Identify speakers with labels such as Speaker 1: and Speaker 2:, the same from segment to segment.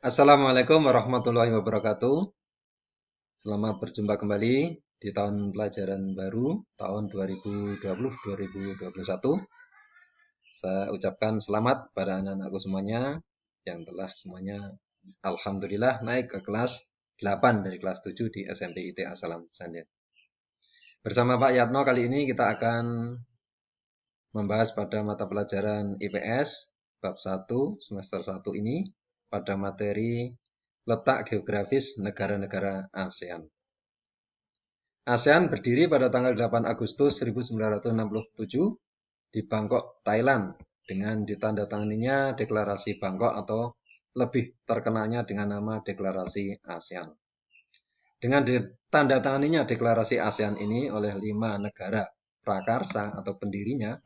Speaker 1: Assalamualaikum warahmatullahi wabarakatuh. Selamat berjumpa kembali di tahun pelajaran baru tahun 2020-2021. Saya ucapkan selamat pada anak-anakku semuanya yang telah semuanya alhamdulillah naik ke kelas 8 dari kelas 7 di SMP ITA Salam Sanden. Bersama Pak Yatno kali ini kita akan membahas pada mata pelajaran IPS bab 1 semester 1 ini pada materi letak geografis negara-negara ASEAN. ASEAN berdiri pada tanggal 8 Agustus 1967 di Bangkok, Thailand, dengan ditandatanganinya Deklarasi Bangkok atau lebih terkenalnya dengan nama Deklarasi ASEAN. Dengan ditandatanganinya Deklarasi ASEAN ini oleh 5 negara prakarsa atau pendirinya,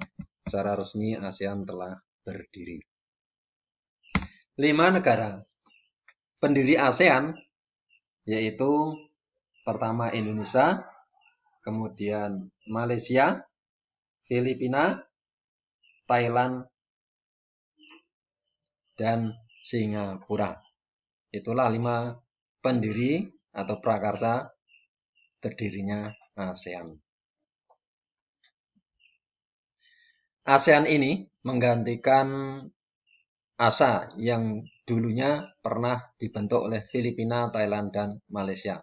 Speaker 1: secara resmi ASEAN telah berdiri. 5 negara pendiri ASEAN yaitu pertama Indonesia, kemudian Malaysia, Filipina, Thailand, dan Singapura. Itulah 5 pendiri atau prakarsa berdirinya ASEAN. ASEAN ini menggantikan ASA yang dulunya pernah dibentuk oleh Filipina, Thailand, dan Malaysia.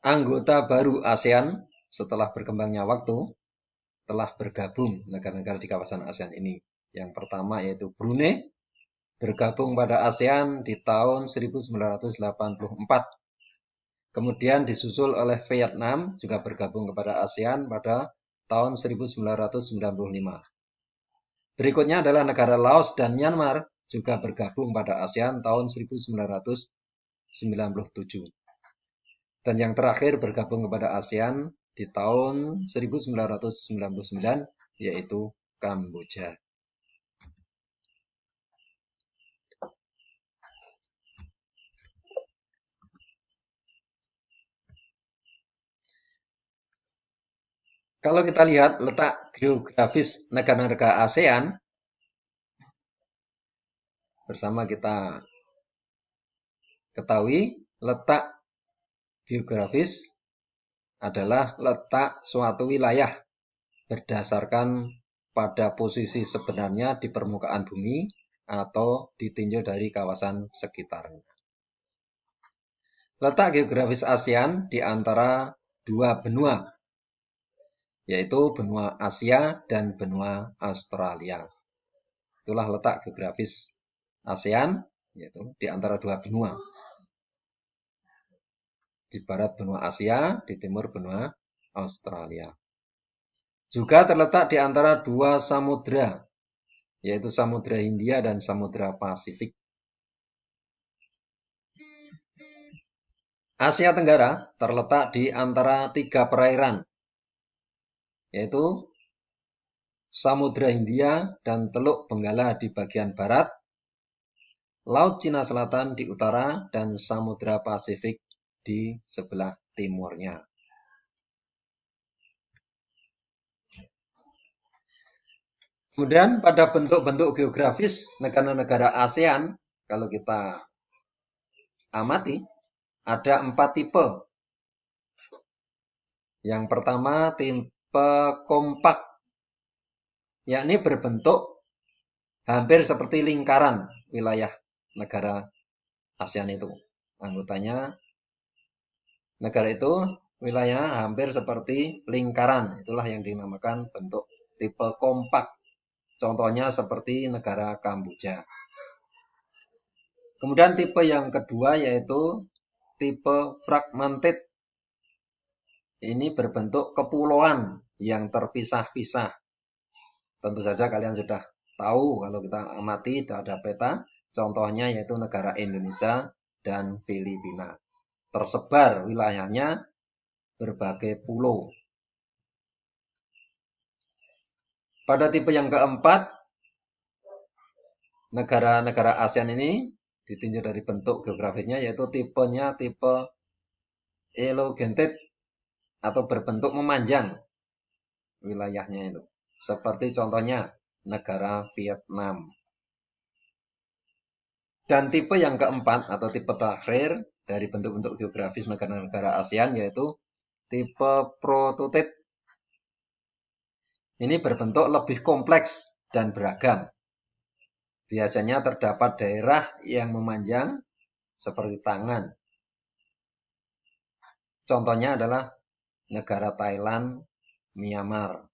Speaker 1: Anggota baru ASEAN setelah berkembangnya waktu telah bergabung negara-negara di kawasan ASEAN ini. Yang pertama yaitu Brunei, bergabung pada ASEAN di tahun 1984. Kemudian disusul oleh Vietnam, juga bergabung kepada ASEAN pada tahun 1995. Berikutnya adalah negara Laos dan Myanmar, juga bergabung pada ASEAN tahun 1997. Dan yang terakhir bergabung kepada ASEAN di tahun 1999, yaitu Kamboja. Kalau kita lihat letak geografis negara-negara ASEAN, bersama kita ketahui letak geografis adalah letak suatu wilayah berdasarkan pada posisi sebenarnya di permukaan bumi atau ditinjau dari kawasan sekitarnya. Letak geografis ASEAN di antara 2 benua, yaitu benua Asia dan benua Australia. Itulah letak geografis ASEAN, yaitu di antara 2 benua. Di barat benua Asia, di timur benua Australia. Juga terletak di antara 2 samudra, yaitu Samudra Hindia dan Samudra Pasifik. Asia Tenggara terletak di antara 3 perairan, yaitu Samudra Hindia dan Teluk Benggala di bagian barat, Laut Cina Selatan di utara, dan Samudra Pasifik di sebelah timurnya. Kemudian pada bentuk-bentuk geografis negara-negara ASEAN, kalau kita amati, ada 4 tipe. Yang pertama tipe kompak, yakni berbentuk hampir seperti lingkaran wilayah negara ASEAN itu. Anggotanya negara itu wilayah hampir seperti lingkaran. Itulah yang dinamakan bentuk tipe kompak. Contohnya seperti negara Kamboja. Kemudian tipe yang kedua yaitu tipe fragmented. Ini berbentuk kepulauan yang terpisah-pisah. Tentu saja kalian sudah tahu kalau kita amati ada peta. Contohnya yaitu negara Indonesia dan Filipina. Tersebar wilayahnya berbagai pulau. Pada tipe yang keempat, negara-negara ASEAN ini ditinjau dari bentuk geografisnya yaitu tipenya tipe elongated atau berbentuk memanjang wilayahnya itu. Seperti contohnya negara Vietnam. Dan tipe yang keempat atau tipe terakhir dari bentuk-bentuk geografis negara-negara ASEAN yaitu tipe prototipe. Ini berbentuk lebih kompleks dan beragam. Biasanya terdapat daerah yang memanjang seperti tangan. Contohnya adalah negara Thailand, Myanmar.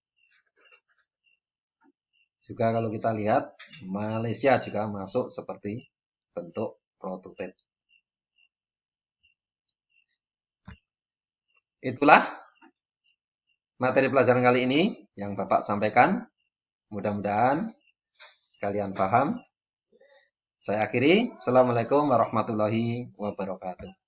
Speaker 1: Juga kalau kita lihat, Malaysia juga masuk seperti bentuk prototipe. Itulah materi pelajaran kali ini yang Bapak sampaikan. Mudah-mudahan kalian paham. Saya akhiri. Assalamualaikum warahmatullahi wabarakatuh.